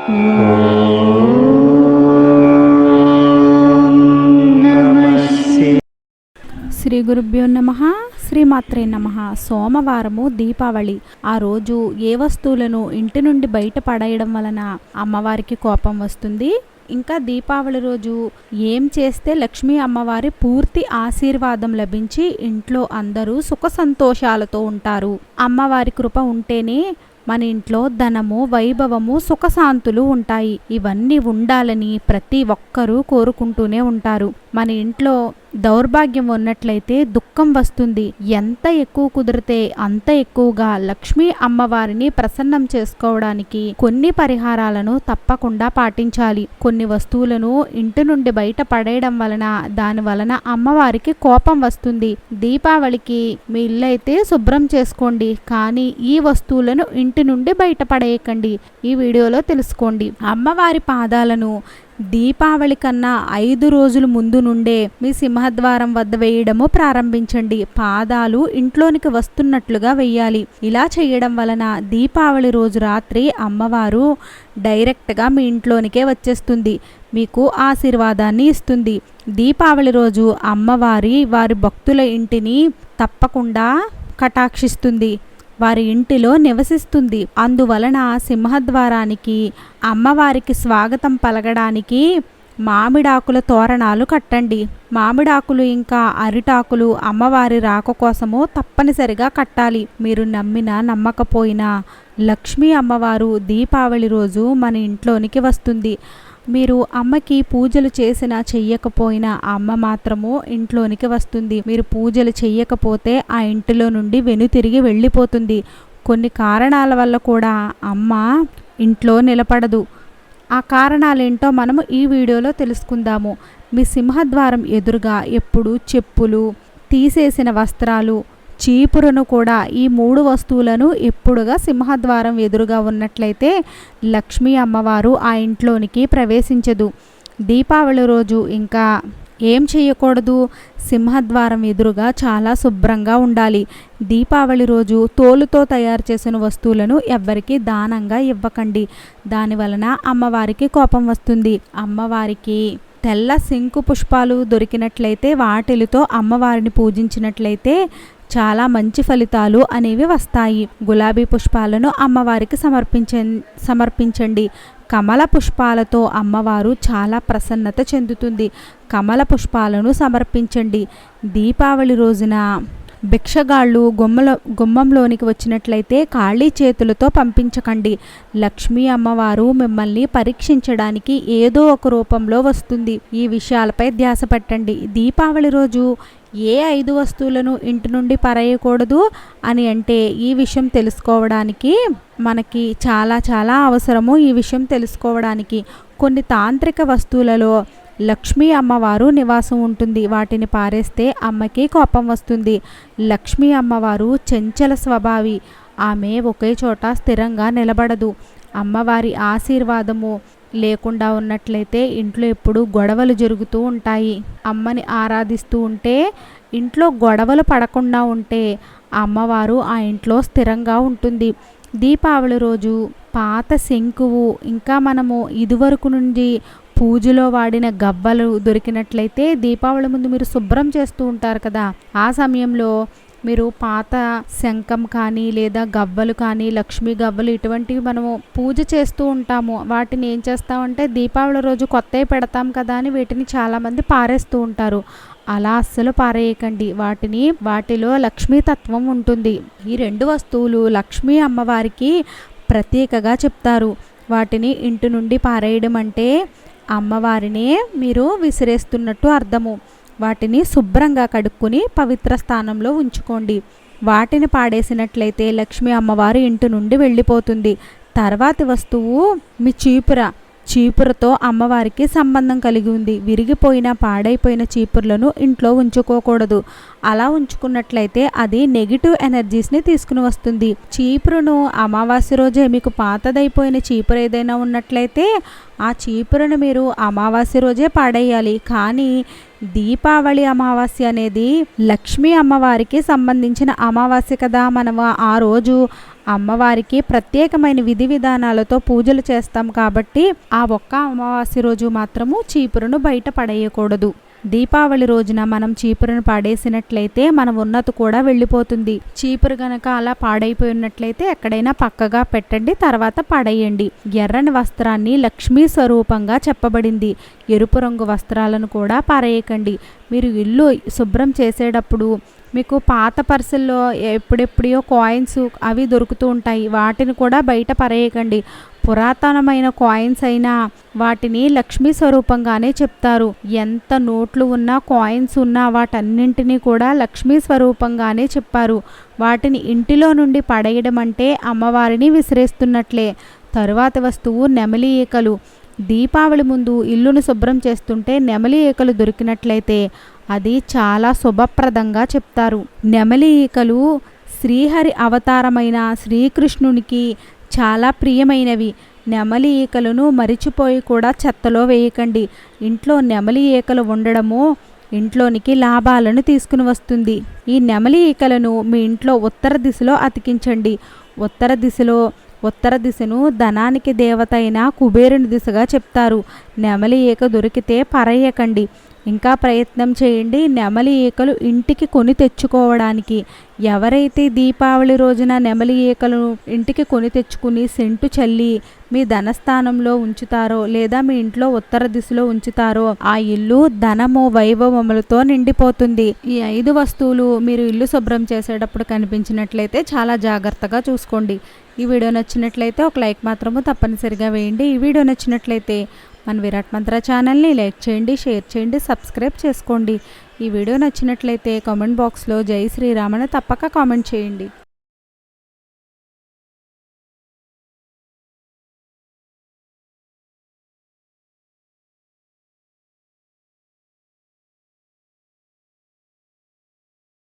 శ్రీ గురుభ్యో నమః. శ్రీమాత్రే నమః. సోమవారము దీపావళి. ఆ రోజు ఏ వస్తువులను ఇంటి నుండి బయట పడేయడం వలన అమ్మవారికి కోపం వస్తుంది, ఇంకా దీపావళి రోజు ఏం చేస్తే లక్ష్మీ అమ్మవారి పూర్తి ఆశీర్వాదం లభించి ఇంట్లో అందరూ సుఖ సంతోషాలతో ఉంటారు. అమ్మవారి కృప ఉంటేనే మన ఇంట్లో ధనము, వైభవము, సుఖశాంతులు ఉంటాయి. ఇవన్నీ ఉండాలని ప్రతి ఒక్కరూ కోరుకుంటూనే ఉంటారు. మన ఇంట్లో దౌర్భాగ్యం ఉన్నట్లయితే దుఃఖం వస్తుంది. ఎంత ఎక్కువ కుదిరితే అంత ఎక్కువగా లక్ష్మీ అమ్మవారిని ప్రసన్నం చేసుకోవడానికి కొన్ని పరిహారాలను తప్పకుండా పాటించాలి. కొన్ని వస్తువులను ఇంటి నుండి బయట పడేయడం వలన దాని వలన అమ్మవారికి కోపం వస్తుంది. దీపావళికి మీ ఇల్లు అయితే శుభ్రం చేసుకోండి, కానీ ఈ వస్తువులను ఇంటి నుండి బయట పడేయకండి. ఈ వీడియోలో తెలుసుకోండి. అమ్మవారి పాదాలను దీపావళి కన్నా 5 రోజుల ముందు నుండే మీ సింహద్వారం వద్ద వేయడము ప్రారంభించండి. పాదాలు ఇంట్లోనికి వస్తున్నట్లుగా వేయాలి. ఇలా చేయడం వలన దీపావళి రోజు రాత్రి అమ్మవారు డైరెక్ట్గా మీ ఇంట్లోనికే వచ్చేస్తుంది, మీకు ఆశీర్వాదాన్ని ఇస్తుంది. దీపావళి రోజు వారి భక్తుల ఇంటిని తప్పకుండా కటాక్షిస్తుంది, వారి ఇంటిలో నివసిస్తుంది. అందువలన సింహద్వారానికి అమ్మవారికి స్వాగతం పలకడానికి మామిడాకుల తోరణాలు కట్టండి. మామిడాకులు ఇంకా అరిటాకులు అమ్మవారి రాక కోసము తప్పనిసరిగా కట్టాలి. మీరు నమ్మినా నమ్మకపోయినా లక్ష్మీ అమ్మవారు దీపావళి రోజు మన ఇంట్లోనికి వస్తుంది. మీరు అమ్మకి పూజలు చేసినా చెయ్యకపోయినా అమ్మ మాత్రము ఇంట్లోనికి వస్తుంది. మీరు పూజలు చెయ్యకపోతే ఆ ఇంటిలో నుండి వెనుతిరిగి వెళ్ళిపోతుంది. కొన్ని కారణాల వల్ల కూడా అమ్మ ఇంట్లో నిలబడదు. ఆ కారణాలేంటో మనము ఈ వీడియోలో తెలుసుకుందాము. మీ సింహద్వారం ఎదురుగా ఎప్పుడు చెప్పులు, తీసేసిన వస్త్రాలు, చీపురును కూడా, ఈ 3 వస్తువులను ఎప్పుడుగా సింహద్వారం ఎదురుగా ఉన్నట్లయితే లక్ష్మీ అమ్మవారు ఆ ఇంట్లోనికి ప్రవేశించదు. దీపావళి రోజు ఇంకా ఏం చేయకూడదు? సింహద్వారం ఎదురుగా చాలా శుభ్రంగా ఉండాలి. దీపావళి రోజు తోలుతో తయారు చేసిన వస్తువులను ఎవ్వరికి దానంగా ఇవ్వకండి. దాని వలన అమ్మవారికి కోపం వస్తుంది. అమ్మవారికి తెల్ల శంకు పుష్పాలు దొరికినట్లయితే వాటిలతో అమ్మవారిని పూజించినట్లయితే చాలా మంచి ఫలితాలు అనేవి వస్తాయి. గులాబీ పుష్పాలను అమ్మవారికి సమర్పించండి. కమల పుష్పాలతో అమ్మవారు చాలా ప్రసన్నత చెందుతుంది. కమల పుష్పాలను సమర్పించండి. దీపావళి రోజున భిక్షగాళ్ళు గుమ్మంలోనికి వచ్చినట్లయితే ఖాళీ చేతులతో పంపించకండి. లక్ష్మీ అమ్మవారు మిమ్మల్ని పరీక్షించడానికి ఏదో ఒక రూపంలో వస్తుంది. ఈ విషయాలపై ధ్యాస పెట్టండి. దీపావళి రోజు ఏ 5 వస్తువులను ఇంటి నుండి పరేయకూడదు అని అంటే ఈ విషయం తెలుసుకోవడానికి మనకి చాలా అవసరము. ఈ విషయం తెలుసుకోవడానికి కొన్ని తాంత్రిక వస్తువులలో లక్ష్మీ అమ్మవారు నివాసం ఉంటుంది. వాటిని పారేస్తే అమ్మకి కోపం వస్తుంది. లక్ష్మీ అమ్మవారు చంచల స్వభావి. ఆమె ఒకే చోట స్థిరంగా నిలబడదు. అమ్మవారి ఆశీర్వాదము లేకుండా ఉన్నట్లయితే ఇంట్లో ఎప్పుడు గొడవలు జరుగుతూ ఉంటాయి. అమ్మని ఆరాధిస్తూ ఉంటే ఇంట్లో గొడవలు పడకుండా ఉంటే అమ్మవారు ఆ ఇంట్లో స్థిరంగా ఉంటుంది. దీపావళి రోజు పాత శంకువు, ఇంకా మనము ఇదివరకు నుండి పూజలో వాడిన గవ్వలు దొరికినట్లయితే దీపావళి ముందు మీరు శుభ్రం చేస్తూ ఉంటారు కదా, ఆ సమయంలో మీరు పాత శంఖం కానీ లేదా గవ్వలు కానీ, లక్ష్మీ గవ్వలు, ఇటువంటివి మనము పూజ చేస్తూ ఉంటాము. వాటిని ఏం చేస్తామంటే దీపావళి రోజు కొత్తవి పెడతాం కదా అని వీటిని చాలామంది పారేస్తూ ఉంటారు. అలా అస్సలు పారేయకండి. వాటిలో లక్ష్మీ తత్వం ఉంటుంది. ఈ 2 వస్తువులు లక్ష్మీ అమ్మవారికి ప్రత్యేకగా చెప్తారు. వాటిని ఇంటి నుండి పారేయడం అంటే అమ్మవారినే మీరు విసిరేస్తున్నట్టు అర్థము. వాటిని శుభ్రంగా కడుక్కొని పవిత్ర స్థానంలో ఉంచుకోండి. వాటిని పాడేసినట్లయితే లక్ష్మీ అమ్మవారు ఇంటి నుండి వెళ్ళిపోతుంది. తర్వాతి వస్తువు మీ చీపురతో అమ్మవారికి సంబంధం కలిగి ఉంది. విరిగిపోయిన పాడైపోయిన చీపుర్లను ఇంట్లో ఉంచుకోకూడదు. అలా ఉంచుకున్నట్లయితే అది నెగిటివ్ ఎనర్జీస్ని తీసుకుని వస్తుంది. చీపురును అమావాస్య రోజే మీకు పాతదైపోయిన చీపురు ఏదైనా ఉన్నట్లయితే ఆ చీపురును మీరు అమావాస్య రోజే పాడేయాలి. కానీ దీపావళి అమావాస్య అనేది లక్ష్మీ అమ్మవారికి సంబంధించిన అమావాస్య కదా. మనం ఆ రోజు అమ్మవారికి ప్రత్యేకమైన విధి విధానాలతో పూజలు చేస్తాం కాబట్టి ఆ ఒక్క అమావాస్య రోజు మాత్రము చీపురును బయట పడేయకూడదు. దీపావళి రోజున మనం చీపురును పాడేసినట్లయితే మన ఉన్నతి కూడా వెళ్ళిపోతుంది. చీపురు గనక అలా పాడైపోయి ఉన్నట్లయితే ఎక్కడైనా పక్కగా పెట్టండి, తర్వాత పడేయండి. ఎర్రని వస్త్రాన్ని లక్ష్మీ స్వరూపంగా చెప్పబడింది. ఎరుపు రంగు వస్త్రాలను కూడా పారేయకండి. మీరు ఇల్లు శుభ్రం చేసేటప్పుడు మీకు పాత పర్సుల్లో ఎప్పుడెప్పుడో కాయిన్స్ అవి దొరుకుతూ ఉంటాయి, వాటిని కూడా బయట పరేయకండి. పురాతనమైన కాయిన్స్ అయినా వాటిని లక్ష్మీ స్వరూపంగానే చెప్తారు. ఎంత నోట్లు ఉన్నా కాయిన్స్ ఉన్నా వాటన్నింటినీ కూడా లక్ష్మీ స్వరూపంగానే చెప్పారు. వాటిని ఇంటిలో నుండి పడేయడం అంటే అమ్మవారిని విసిరేస్తున్నట్లే. తరువాతి వస్తువు నెమలి ఈకలు. దీపావళి ముందు ఇల్లును శుభ్రం చేస్తుంటే నెమలి ఈకలు దొరికినట్లయితే అది చాలా శుభప్రదంగా చెప్తారు. నెమలి ఈకలు శ్రీహరి అవతారమైన శ్రీకృష్ణునికి చాలా ప్రియమైనవి. నెమలి ఈకలను మరిచిపోయి కూడా చెత్తలో వేయకండి. ఇంట్లో నెమలి ఈకలు ఉండడము ఇంట్లోనికి లాభాలను తీసుకుని వస్తుంది. ఈ నెమలి ఈకలను మీ ఇంట్లో ఉత్తర దిశలో అతికించండి. ఉత్తర దిశను ధనానికి దేవత అయిన కుబేరుని దిశగా చెప్తారు. నెమలి ఈక దొరికితే పరేయకండి, ఇంకా ప్రయత్నం చేయండి నెమలి ఈకలు ఇంటికి కొని తెచ్చుకోవడానికి. ఎవరైతే దీపావళి రోజున నెమలి ఈకలను ఇంటికి కొని తెచ్చుకుని సెంటు చల్లి మీ ధనస్థానంలో ఉంచుతారో లేదా మీ ఇంట్లో ఉత్తర దిశలో ఉంచుతారో ఆ ఇల్లు ధనము వైభవములతో నిండిపోతుంది. ఈ 5 వస్తువులు మీరు ఇల్లు శుభ్రం చేసేటప్పుడు కనిపించినట్లయితే చాలా జాగ్రత్తగా చూసుకోండి. ఈ వీడియో నచ్చినట్లయితే ఒక లైక్ మాత్రము తప్పనిసరిగా వేయండి. ఈ వీడియో నచ్చినట్లయితే మన విరాట్ మంత్ర ఛానల్ని లైక్ చేయండి, షేర్ చేయండి, సబ్స్క్రైబ్ చేసుకోండి. ఈ వీడియో నచ్చినట్లయితే కామెంట్ బాక్స్లో జై శ్రీరామ్ అని తప్పక కామెంట్ చేయండి.